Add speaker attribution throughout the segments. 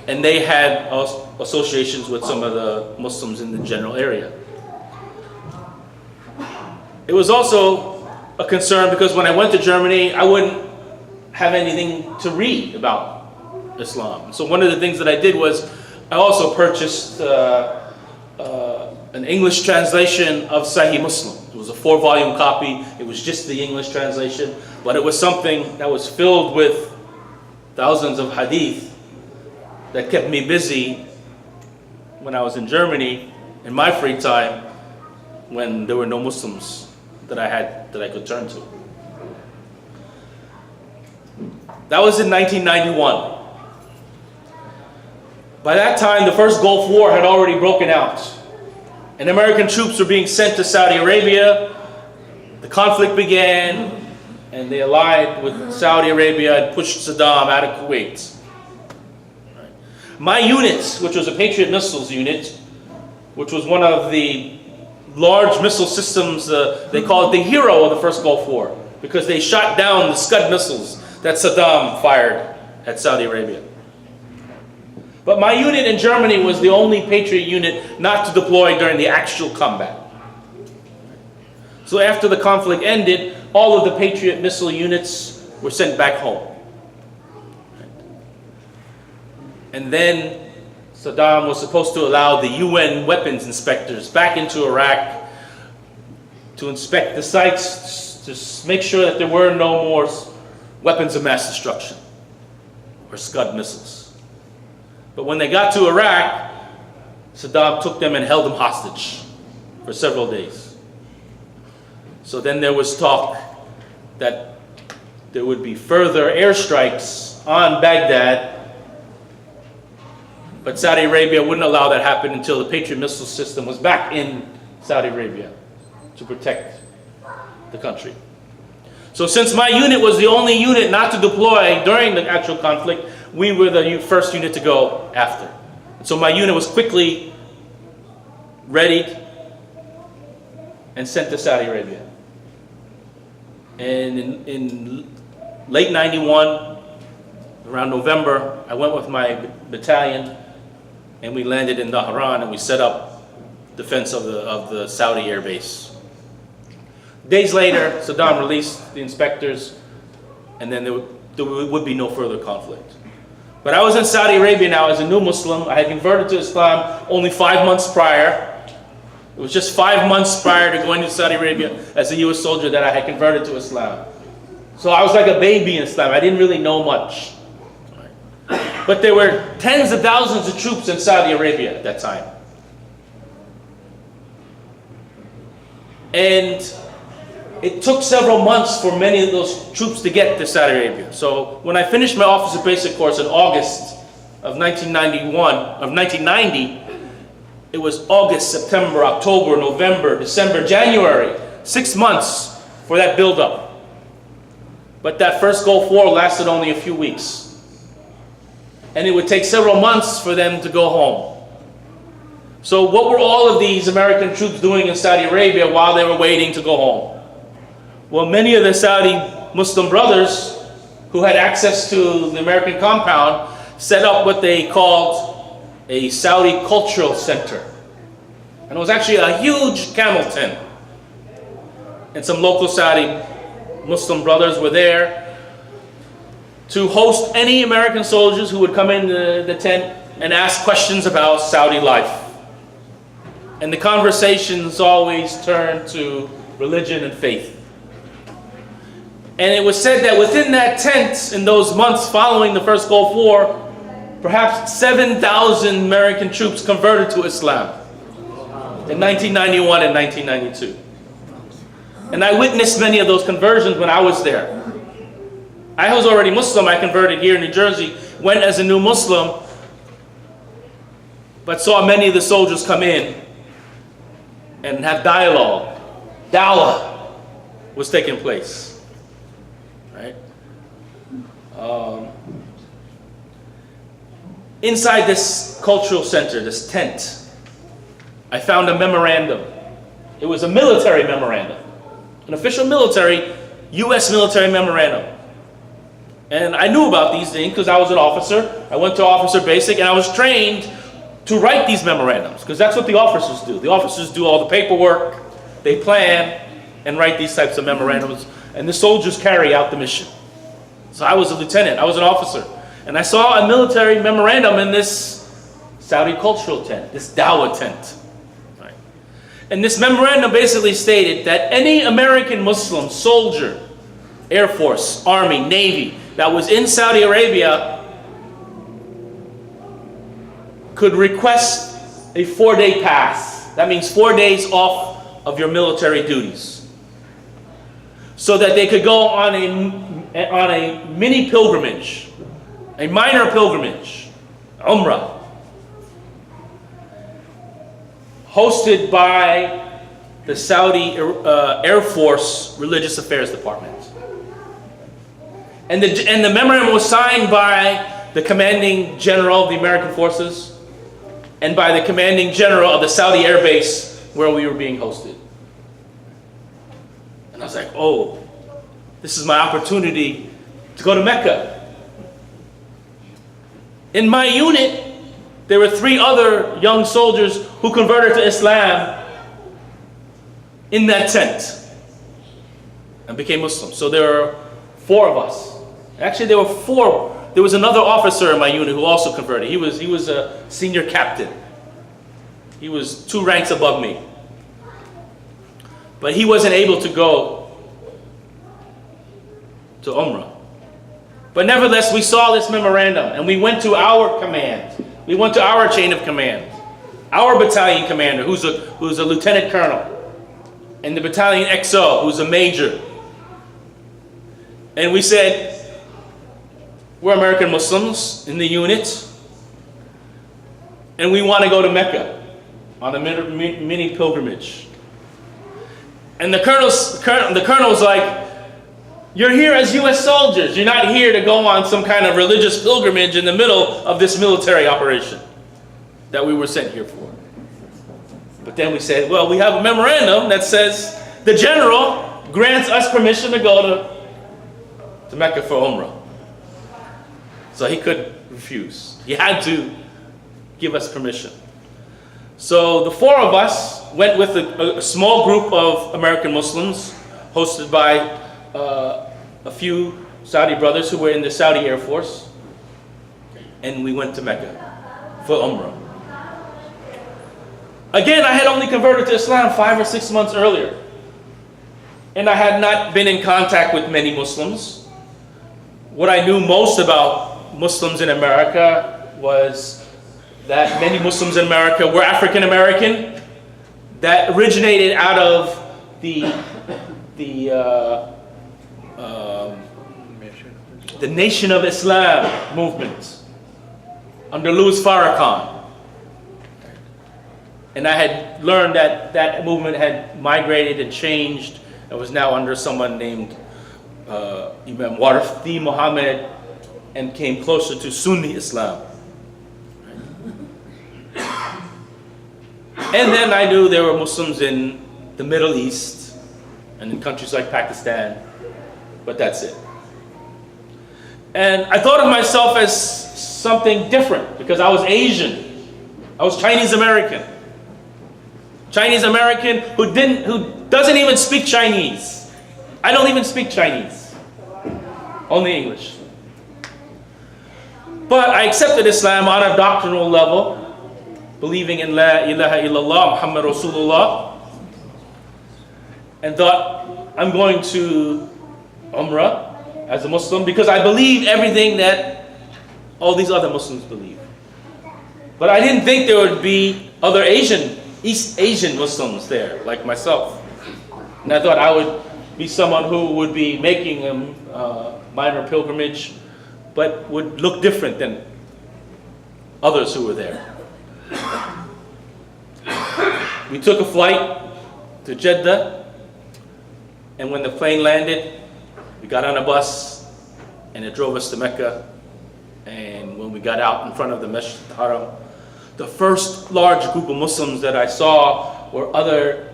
Speaker 1: and they had associations with some of the Muslims in the general area. It was also a concern because when I went to Germany, I wouldn't have anything to read about Islam. So one of the things that I did was I also purchased an English translation of Sahih Muslim. It was a 4-volume copy. It was just the English translation, but it was something that was filled with thousands of hadith that kept me busy when I was in Germany in my free time when there were no Muslims that I could turn to. That was in 1991. By that time, the first Gulf War had already broken out, and American troops were being sent to Saudi Arabia. The conflict began, and they allied with Saudi Arabia and pushed Saddam out of Kuwait. My unit, which was a Patriot missiles unit, which was one of the large missile systems, they call it the hero of the first Gulf War, because they shot down the Scud missiles that Saddam fired at Saudi Arabia. But my unit in Germany was the only Patriot unit not to deploy during the actual combat. So after the conflict ended, all of the Patriot missile units were sent back home. And then Saddam was supposed to allow the UN weapons inspectors back into Iraq to inspect the sites to make sure that there were no more weapons of mass destruction or Scud missiles. But when they got to Iraq, Saddam took them and held them hostage for several days. So then there was talk that there would be further airstrikes on Baghdad, but Saudi Arabia wouldn't allow that happen until the Patriot missile system was back in Saudi Arabia to protect the country. So since my unit was the only unit not to deploy during the actual conflict, we were the first unit to go after. So my unit was quickly readied and sent to Saudi Arabia. And in late 91, around November, I went with my battalion and we landed in Dhahran and we set up defense of the Saudi air base. Days later, Saddam released the inspectors, and then there would be no further conflict. But I was in Saudi Arabia now as a new Muslim. I had converted to Islam only 5 months prior. It was just 5 months prior to going to Saudi Arabia as a U.S. soldier that I had converted to Islam. So I was like a baby in Islam. I didn't really know much. But there were tens of thousands of troops in Saudi Arabia at that time. And it took several months for many of those troops to get to Saudi Arabia. So when I finished my officer basic course in August of 1990, it was August, September, October, November, December, January. 6 months for that buildup. But that first Gulf War lasted only a few weeks. And it would take several months for them to go home. So what were all of these American troops doing in Saudi Arabia while they were waiting to go home? Well, many of the Saudi Muslim brothers who had access to the American compound set up what they called a Saudi cultural center. And it was actually a huge camel tent. And some local Saudi Muslim brothers were there to host any American soldiers who would come in the tent and ask questions about Saudi life. And the conversations always turned to religion and faith. And it was said that within that tent, in those months following the first Gulf War, perhaps 7,000 American troops converted to Islam in 1991 and 1992. And I witnessed many of those conversions when I was there. I was already Muslim. I converted here in New Jersey, went as a new Muslim, but saw many of the soldiers come in and have dialogue. Dawah was taking place. Right? Inside this cultural center, this tent, I found a memorandum. It was a military memorandum, an official military, U.S. military memorandum. And I knew about these things because I was an officer. I went to officer basic and I was trained to write these memorandums because that's what the officers do. The officers do all the paperwork, they plan and write these types of memorandums, and the soldiers carry out the mission. So I was a lieutenant, I was an officer, and I saw a military memorandum in this Saudi cultural tent, this dawah tent. Right? And this memorandum basically stated that any American Muslim soldier, Air Force, Army, Navy, that was in Saudi Arabia could request a 4-day pass. That means 4 days off of your military duties, so that they could go on a mini pilgrimage, a minor pilgrimage, Umrah, hosted by the Saudi Air Force Religious Affairs Department. And the memorandum was signed by the commanding general of the American forces and by the commanding general of the Saudi Air Base where we were being hosted. And I was like, oh, this is my opportunity to go to Mecca. In my unit, there were 3 other young soldiers who converted to Islam in that tent and became Muslims. So there were 4 of us. Actually, there were 4. There was another officer in my unit who also converted. He was a senior captain. He was 2 ranks above me. But he wasn't able to go to Umrah. But nevertheless, we saw this memorandum and we went to our command. We went to our chain of command. Our battalion commander, who's a lieutenant colonel, and the battalion XO, who's a major. And we said, we're American Muslims in the unit, and we want to go to Mecca on a mini pilgrimage. And the colonel's like, you're here as U.S. soldiers. You're not here to go on some kind of religious pilgrimage in the middle of this military operation that we were sent here for. But then we said, well, we have a memorandum that says the general grants us permission to go to Mecca for Umrah. So he couldn't refuse. He had to give us permission. So the 4 of us went with a small group of American Muslims hosted by a few Saudi brothers who were in the Saudi Air Force, and we went to Mecca for Umrah. Again, I had only converted to Islam 5 or 6 months earlier, and I had not been in contact with many Muslims. What I knew most about Muslims in America was that many Muslims in America were African American, that originated out of the Nation of Islam movement under Louis Farrakhan. And I had learned that that movement had migrated and changed and was now under someone named Imam Warfi Muhammad, and came closer to Sunni Islam. And then I knew there were Muslims in the Middle East and in countries like Pakistan, but that's it. And I thought of myself as something different because I was Asian. I was Chinese American. Chinese American who doesn't even speak Chinese. I don't even speak Chinese. Only English. But I accepted Islam on a doctrinal level, believing in La ilaha illallah, Muhammad Rasulullah, and thought, I'm going to Umrah as a Muslim because I believe everything that all these other Muslims believe. But I didn't think there would be other East Asian Muslims there, like myself. And I thought I would be someone who would be making a minor pilgrimage, but would look different than others who were there. We took a flight to Jeddah, and when the plane landed, we got on a bus, and it drove us to Mecca. And when we got out in front of the Masjid Haram, the first large group of Muslims that I saw were other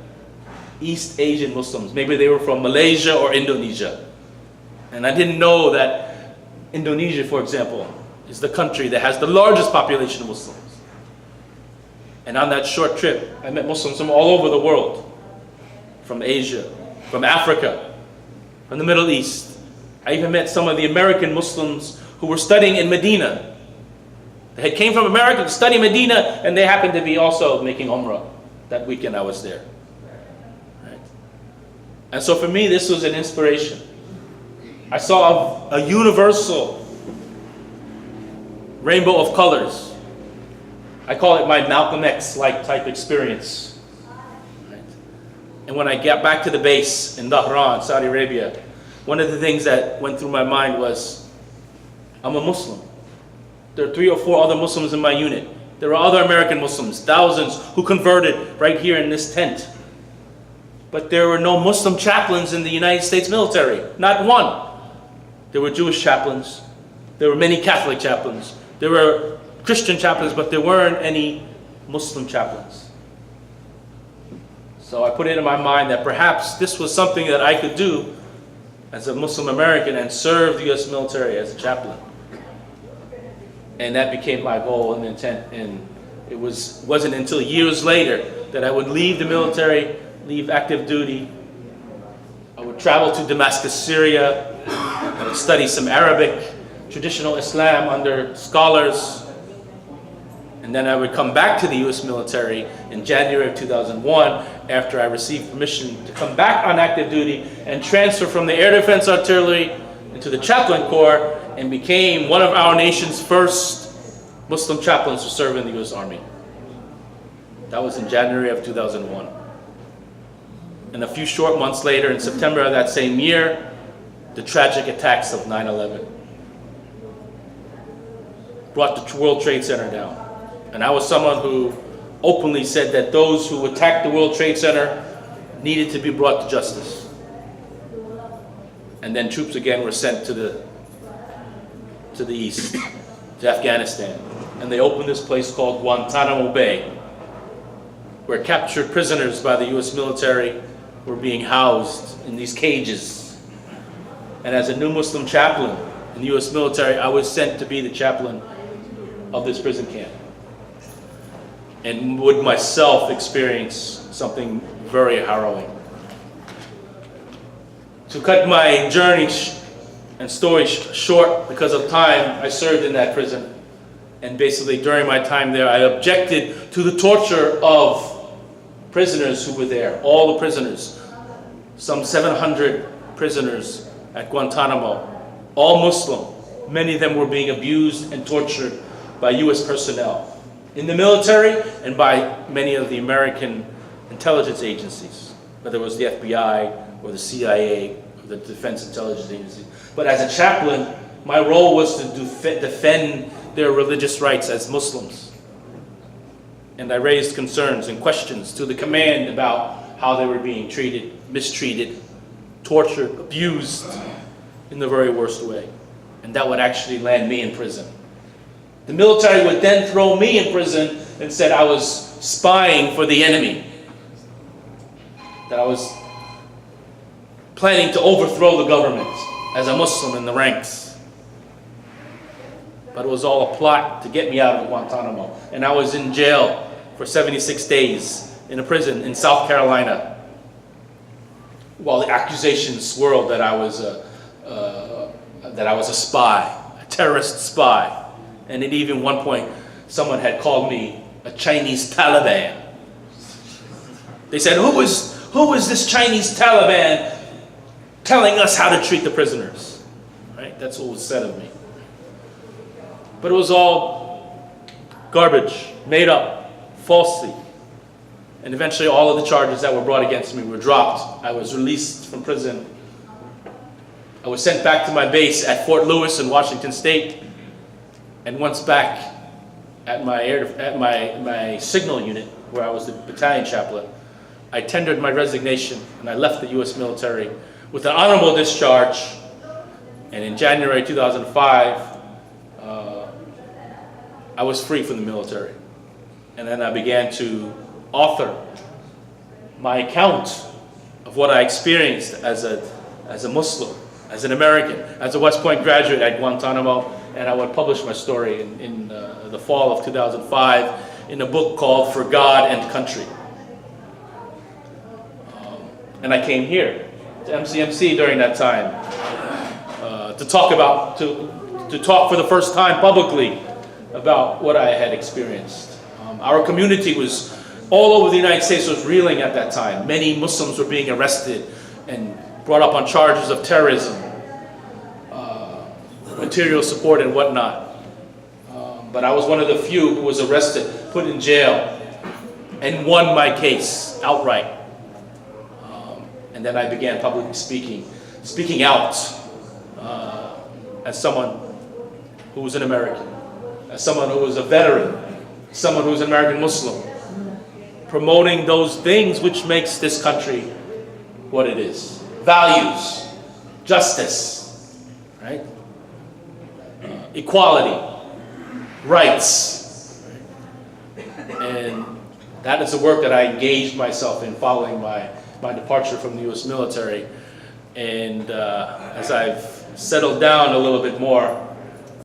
Speaker 1: East Asian Muslims. Maybe they were from Malaysia or Indonesia. And I didn't know that Indonesia, for example, is the country that has the largest population of Muslims. And on that short trip, I met Muslims from all over the world, from Asia, from Africa, from the Middle East. I even met some of the American Muslims who were studying in Medina. They came from America to study Medina, and they happened to be also making Umrah that weekend I was there. Right? And so for me, this was an inspiration. I saw a universal rainbow of colors. I call it my Malcolm X-like type experience. Right? And when I got back to the base in Dhahran, Saudi Arabia, one of the things that went through my mind was, I'm a Muslim. There are 3 or 4 other Muslims in my unit. There are other American Muslims, thousands who converted right here in this tent. But there were no Muslim chaplains in the United States military, not one. There were Jewish chaplains. There were many Catholic chaplains. There were Christian chaplains, but there weren't any Muslim chaplains. So I put it in my mind that perhaps this was something that I could do as a Muslim American and serve the U.S. military as a chaplain. And that became my goal and intent. And it wasn't until years later that I would leave the military, leave active duty. I would travel to Damascus, Syria. I would study some Arabic, traditional Islam under scholars. And then I would come back to the U.S. military in January of 2001 after I received permission to come back on active duty and transfer from the Air Defense Artillery into the Chaplain Corps and became one of our nation's first Muslim chaplains to serve in the U.S. Army. That was in January of 2001. And a few short months later, in September of that same year, the tragic attacks of 9/11 brought the World Trade Center down. And I was someone who openly said that those who attacked the World Trade Center needed to be brought to justice. And then troops again were sent to the east, to Afghanistan. And they opened this place called Guantanamo Bay, where captured prisoners by the U.S. military were being housed in these cages. And as a new Muslim chaplain in the U.S. military, I was sent to be the chaplain of this prison camp. And would myself experience something very harrowing. To cut my journey and story short, because of time, I served in that prison. And basically during my time there, I objected to the torture of prisoners who were there, all the prisoners. Some 700 prisoners at Guantanamo, all Muslim. Many of them were being abused and tortured by U.S. personnel in the military and by many of the American intelligence agencies, whether it was the FBI or the CIA or the Defense Intelligence Agency. But as a chaplain, my role was to defend their religious rights as Muslims. And I raised concerns and questions to the command about how they were being treated, mistreated, tortured, abused in the very worst way. And that would actually land me in prison. The military would then throw me in prison and said I was spying for the enemy, that I was planning to overthrow the government as a Muslim in the ranks. But it was all a plot to get me out of Guantanamo. And I was in jail for 76 days in a prison in South Carolina, while the accusations swirled that I was a spy, a terrorist spy. And at even one point, someone had called me a Chinese Taliban. They said, who is this Chinese Taliban telling us how to treat the prisoners? Right? That's what was said of me. But it was all garbage, made up, falsely. And eventually all of the charges that were brought against me were dropped. I was released from prison. I was sent back to my base at Fort Lewis in Washington State. And once back at my signal unit, where I was the battalion chaplain, I tendered my resignation and I left the U.S. military with an honorable discharge. And in January 2005, I was free from the military. And then I began to author my account of what I experienced as a Muslim as an American, as a West Point graduate at Guantanamo, and I would publish my story in the fall of 2005 in a book called For God and Country. And I came here to MCMC during that time to talk for the first time publicly about what I had experienced. Our community was all over the United States was reeling at that time. Many Muslims were being arrested and brought up on charges of terrorism, material support and whatnot. But I was one of the few who was arrested, put in jail, and won my case outright. And then I began publicly speaking out as someone who was an American, as someone who was a veteran, someone who was an American Muslim, promoting those things which makes this country what it is. Values, justice, right? Equality, rights. And that is the work that I engaged myself in following my departure from the U.S. military. And as I've settled down a little bit more,